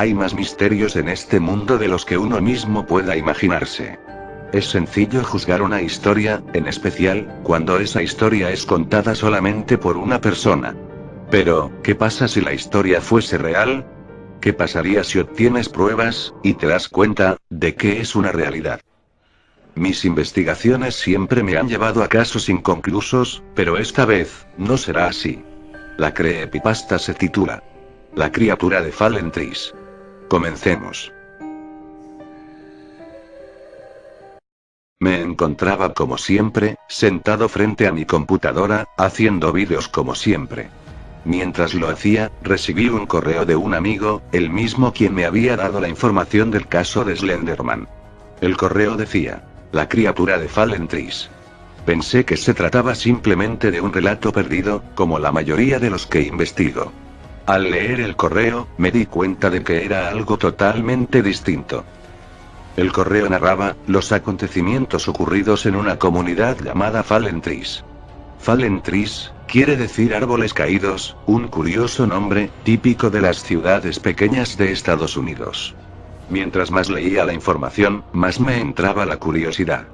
Hay más misterios en este mundo de los que uno mismo pueda imaginarse. Es sencillo juzgar una historia, en especial, cuando esa historia es contada solamente por una persona. Pero, ¿qué pasa si la historia fuese real? ¿Qué pasaría si obtienes pruebas, y te das cuenta, de que es una realidad? Mis investigaciones siempre me han llevado a casos inconclusos, pero esta vez, no será así. La creepypasta se titula La criatura de Fallen Trees. Comencemos. Me encontraba como siempre, sentado frente a mi computadora, haciendo vídeos como siempre. Mientras lo hacía, recibí un correo de un amigo, el mismo quien me había dado la información del caso de Slenderman. El correo decía: La criatura de Fallen Trees. Pensé que se trataba simplemente de un relato perdido, como la mayoría de los que investigo. Al leer el correo, me di cuenta de que era algo totalmente distinto. El correo narraba los acontecimientos ocurridos en una comunidad llamada Fallen Trees. Fallen Trees quiere decir árboles caídos, un curioso nombre, típico de las ciudades pequeñas de Estados Unidos. Mientras más leía la información, más me entraba la curiosidad.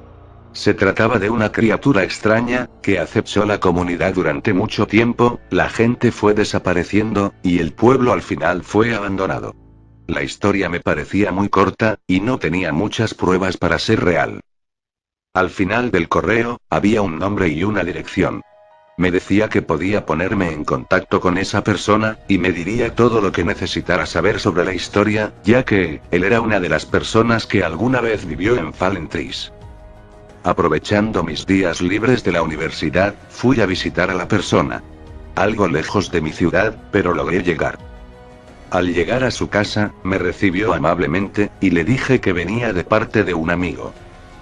Se trataba de una criatura extraña, que acechó la comunidad durante mucho tiempo, la gente fue desapareciendo, y el pueblo al final fue abandonado. La historia me parecía muy corta, y no tenía muchas pruebas para ser real. Al final del correo, había un nombre y una dirección. Me decía que podía ponerme en contacto con esa persona, y me diría todo lo que necesitara saber sobre la historia, ya que, él era una de las personas que alguna vez vivió en Fallen Trees. Aprovechando mis días libres de la universidad, fui a visitar a la persona. Algo lejos de mi ciudad, pero logré llegar. Al llegar a su casa, me recibió amablemente, y le dije que venía de parte de un amigo.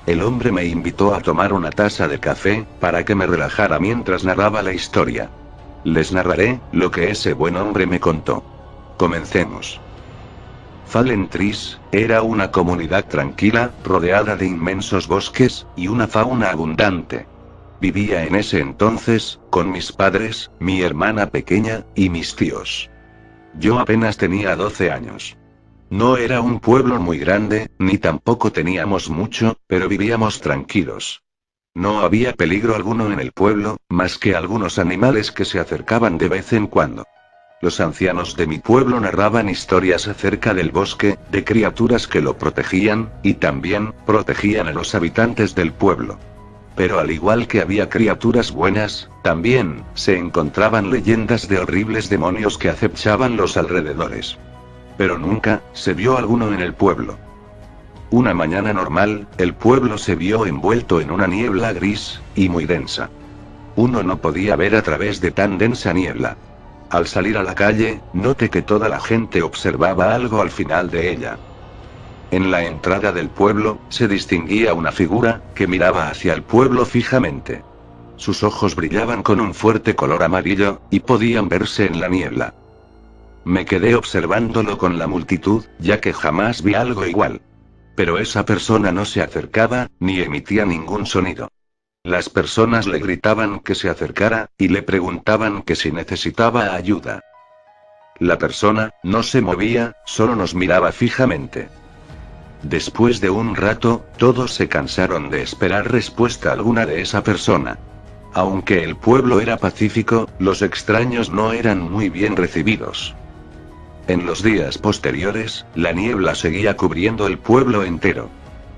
El hombre me invitó a tomar una taza de café, para que me relajara mientras narraba la historia. Les narraré lo que ese buen hombre me contó. Comencemos. Fallen Trees era una comunidad tranquila, rodeada de inmensos bosques, y una fauna abundante. Vivía en ese entonces, con mis padres, mi hermana pequeña, y mis tíos. Yo apenas tenía 12 años. No era un pueblo muy grande, ni tampoco teníamos mucho, pero vivíamos tranquilos. No había peligro alguno en el pueblo, más que algunos animales que se acercaban de vez en cuando. Los ancianos de mi pueblo narraban historias acerca del bosque, de criaturas que lo protegían, y también, protegían a los habitantes del pueblo. Pero al igual que había criaturas buenas, también, se encontraban leyendas de horribles demonios que acechaban los alrededores. Pero nunca, se vio alguno en el pueblo. Una mañana normal, el pueblo se vio envuelto en una niebla gris, y muy densa. Uno no podía ver a través de tan densa niebla. Al salir a la calle, noté que toda la gente observaba algo al final de ella. En la entrada del pueblo, se distinguía una figura, que miraba hacia el pueblo fijamente. Sus ojos brillaban con un fuerte color amarillo, y podían verse en la niebla. Me quedé observándolo con la multitud, ya que jamás vi algo igual. Pero esa persona no se acercaba, ni emitía ningún sonido. Las personas le gritaban que se acercara, y le preguntaban que si necesitaba ayuda. La persona, no se movía, solo nos miraba fijamente. Después de un rato, todos se cansaron de esperar respuesta alguna de esa persona. Aunque el pueblo era pacífico, los extraños no eran muy bien recibidos. En los días posteriores, la niebla seguía cubriendo el pueblo entero.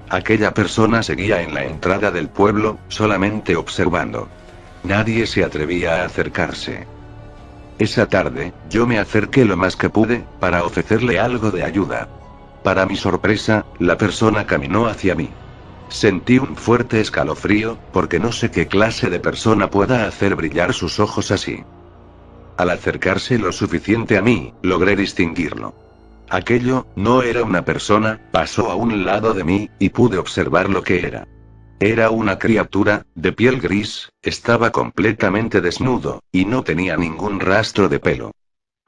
Aquella persona seguía en la entrada del pueblo, solamente observando. Nadie se atrevía a acercarse. Esa tarde, yo me acerqué lo más que pude, para ofrecerle algo de ayuda. Para mi sorpresa, la persona caminó hacia mí. Sentí un fuerte escalofrío, porque no sé qué clase de persona pueda hacer brillar sus ojos así. Al acercarse lo suficiente a mí, logré distinguirlo. Aquello, no era una persona, pasó a un lado de mí, y pude observar lo que era. Era una criatura, de piel gris, estaba completamente desnudo, y no tenía ningún rastro de pelo.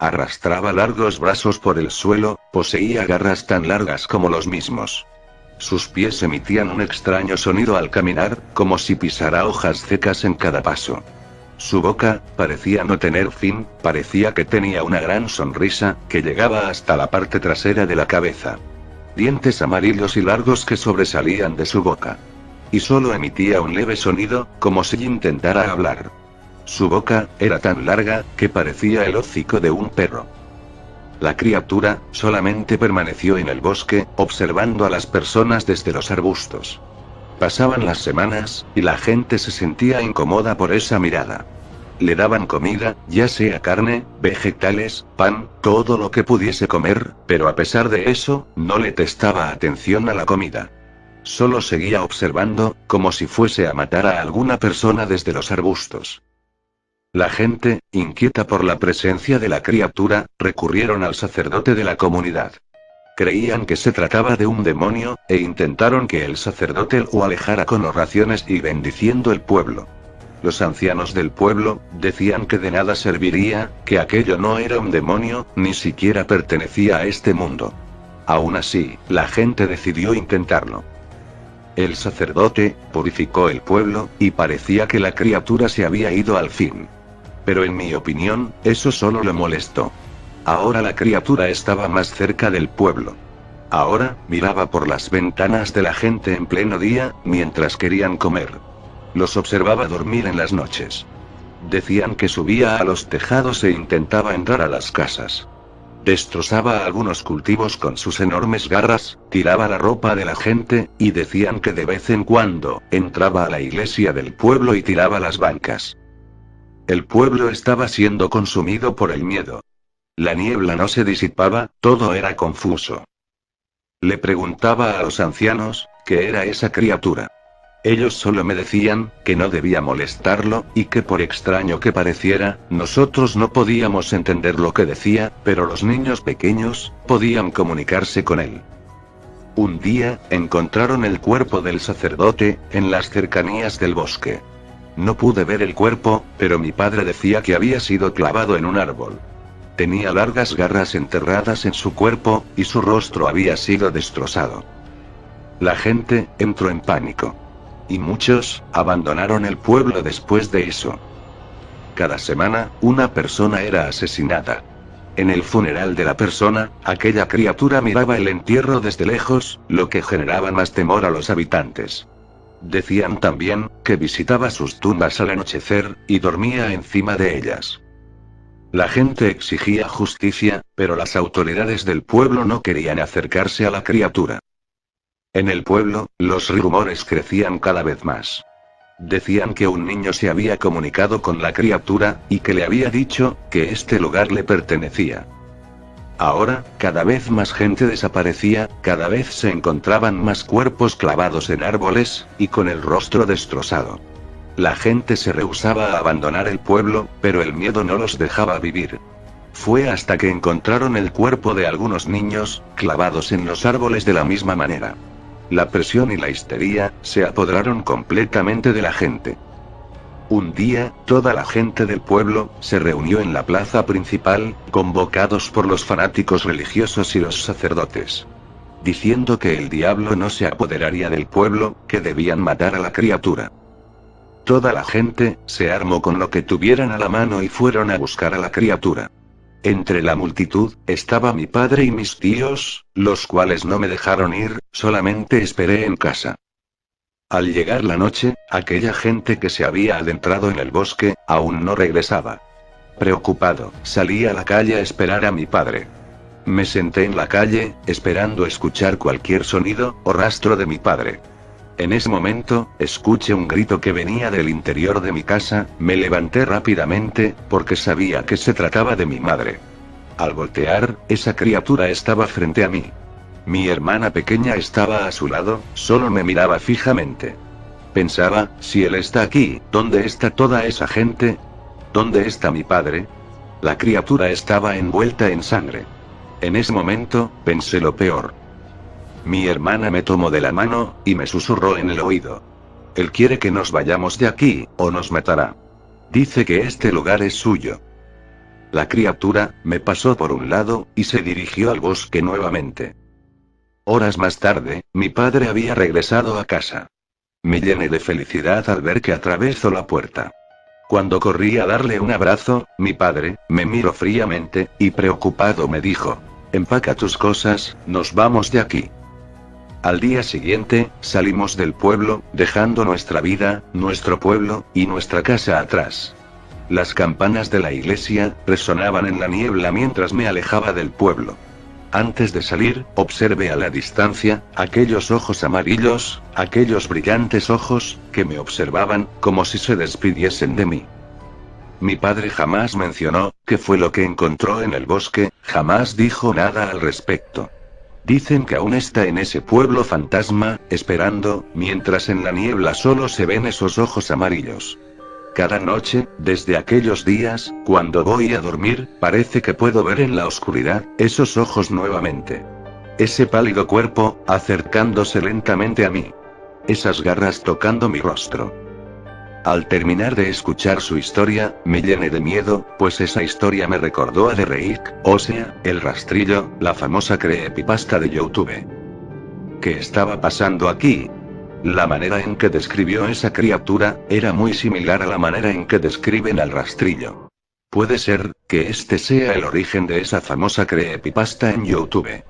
Arrastraba largos brazos por el suelo, poseía garras tan largas como los mismos. Sus pies emitían un extraño sonido al caminar, como si pisara hojas secas en cada paso. Su boca parecía no tener fin, parecía que tenía una gran sonrisa, que llegaba hasta la parte trasera de la cabeza. Dientes amarillos y largos que sobresalían de su boca. Y solo emitía un leve sonido, como si intentara hablar. Su boca era tan larga, que parecía el hocico de un perro. La criatura solamente permaneció en el bosque, observando a las personas desde los arbustos. Pasaban las semanas, y la gente se sentía incómoda por esa mirada. Le daban comida, ya sea carne, vegetales, pan, todo lo que pudiese comer, pero a pesar de eso, no le prestaba atención a la comida. Solo seguía observando, como si fuese a matar a alguna persona desde los arbustos. La gente, inquieta por la presencia de la criatura, recurrieron al sacerdote de la comunidad. Creían que se trataba de un demonio, e intentaron que el sacerdote lo alejara con oraciones y bendiciendo el pueblo. Los ancianos del pueblo decían que de nada serviría, que aquello no era un demonio, ni siquiera pertenecía a este mundo. Aún así, la gente decidió intentarlo. El sacerdote purificó el pueblo, y parecía que la criatura se había ido al fin. Pero en mi opinión, eso solo lo molestó. Ahora la criatura estaba más cerca del pueblo. Ahora, miraba por las ventanas de la gente en pleno día, mientras querían comer. Los observaba dormir en las noches. Decían que subía a los tejados e intentaba entrar a las casas. Destrozaba algunos cultivos con sus enormes garras, tiraba la ropa de la gente, y decían que de vez en cuando, entraba a la iglesia del pueblo y tiraba las bancas. El pueblo estaba siendo consumido por el miedo. La niebla no se disipaba, todo era confuso. Le preguntaba a los ancianos, ¿qué era esa criatura? Ellos solo me decían, que no debía molestarlo, y que por extraño que pareciera, nosotros no podíamos entender lo que decía, pero los niños pequeños, podían comunicarse con él. Un día, encontraron el cuerpo del sacerdote, en las cercanías del bosque. No pude ver el cuerpo, pero mi padre decía que había sido clavado en un árbol. Tenía largas garras enterradas en su cuerpo, y su rostro había sido destrozado. La gente entró en pánico. Y muchos abandonaron el pueblo después de eso. Cada semana, una persona era asesinada. En el funeral de la persona, aquella criatura miraba el entierro desde lejos, lo que generaba más temor a los habitantes. Decían también, que visitaba sus tumbas al anochecer, y dormía encima de ellas. La gente exigía justicia, pero las autoridades del pueblo no querían acercarse a la criatura. En el pueblo, los rumores crecían cada vez más. Decían que un niño se había comunicado con la criatura, y que le había dicho, que este lugar le pertenecía. Ahora, cada vez más gente desaparecía, cada vez se encontraban más cuerpos clavados en árboles, y con el rostro destrozado. La gente se rehusaba a abandonar el pueblo, pero el miedo no los dejaba vivir. Fue hasta que encontraron el cuerpo de algunos niños, clavados en los árboles de la misma manera. La presión y la histeria se apoderaron completamente de la gente. Un día, toda la gente del pueblo se reunió en la plaza principal, convocados por los fanáticos religiosos y los sacerdotes. Diciendo que el diablo no se apoderaría del pueblo, que debían matar a la criatura. Toda la gente se armó con lo que tuvieran a la mano y fueron a buscar a la criatura. Entre la multitud, estaba mi padre y mis tíos, los cuales no me dejaron ir, solamente esperé en casa. Al llegar la noche, aquella gente que se había adentrado en el bosque, aún no regresaba. Preocupado, salí a la calle a esperar a mi padre. Me senté en la calle, esperando escuchar cualquier sonido, o rastro de mi padre. En ese momento, escuché un grito que venía del interior de mi casa, me levanté rápidamente, porque sabía que se trataba de mi madre. Al voltear, esa criatura estaba frente a mí. Mi hermana pequeña estaba a su lado, solo me miraba fijamente. Pensaba, si él está aquí, ¿dónde está toda esa gente? ¿Dónde está mi padre? La criatura estaba envuelta en sangre. En ese momento, pensé lo peor. Mi hermana me tomó de la mano, y me susurró en el oído. Él quiere que nos vayamos de aquí, o nos matará. Dice que este lugar es suyo. La criatura me pasó por un lado, y se dirigió al bosque nuevamente. Horas más tarde, mi padre había regresado a casa. Me llené de felicidad al ver que atravesó la puerta. Cuando corrí a darle un abrazo, mi padre, me miró fríamente, y preocupado me dijo: empaca tus cosas, nos vamos de aquí. Al día siguiente, salimos del pueblo, dejando nuestra vida, nuestro pueblo, y nuestra casa atrás. Las campanas de la iglesia resonaban en la niebla mientras me alejaba del pueblo. Antes de salir, observé a la distancia aquellos ojos amarillos, aquellos brillantes ojos, que me observaban, como si se despidiesen de mí. Mi padre jamás mencionó qué fue lo que encontró en el bosque, jamás dijo nada al respecto. Dicen que aún está en ese pueblo fantasma, esperando, mientras en la niebla solo se ven esos ojos amarillos. Cada noche, desde aquellos días, cuando voy a dormir, parece que puedo ver en la oscuridad esos ojos nuevamente. Ese pálido cuerpo, acercándose lentamente a mí. Esas garras tocando mi rostro. Al terminar de escuchar su historia, me llené de miedo, pues esa historia me recordó a The Reik, o sea, el rastrillo, la famosa creepypasta de YouTube. ¿Qué estaba pasando aquí? La manera en que describió esa criatura, era muy similar a la manera en que describen al rastrillo. Puede ser, que este sea el origen de esa famosa creepypasta en YouTube.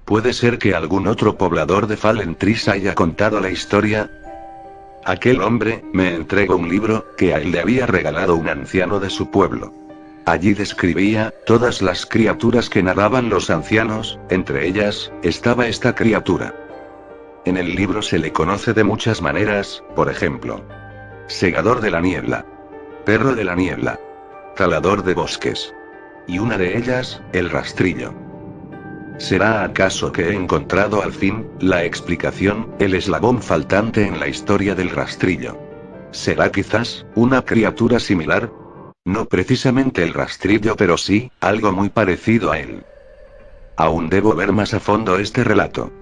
Puede ser que algún otro poblador de Fallen Trees haya contado la historia. Aquel hombre, me entregó un libro, que a él le había regalado un anciano de su pueblo. Allí describía todas las criaturas que narraban los ancianos, entre ellas, estaba esta criatura. En el libro se le conoce de muchas maneras, por ejemplo: segador de la niebla, perro de la niebla, talador de bosques. Y una de ellas, el rastrillo. ¿Será acaso que he encontrado al fin la explicación, el eslabón faltante en la historia del rastrillo? ¿Será quizás una criatura similar? No precisamente el rastrillo, pero sí, algo muy parecido a él. Aún debo ver más a fondo este relato.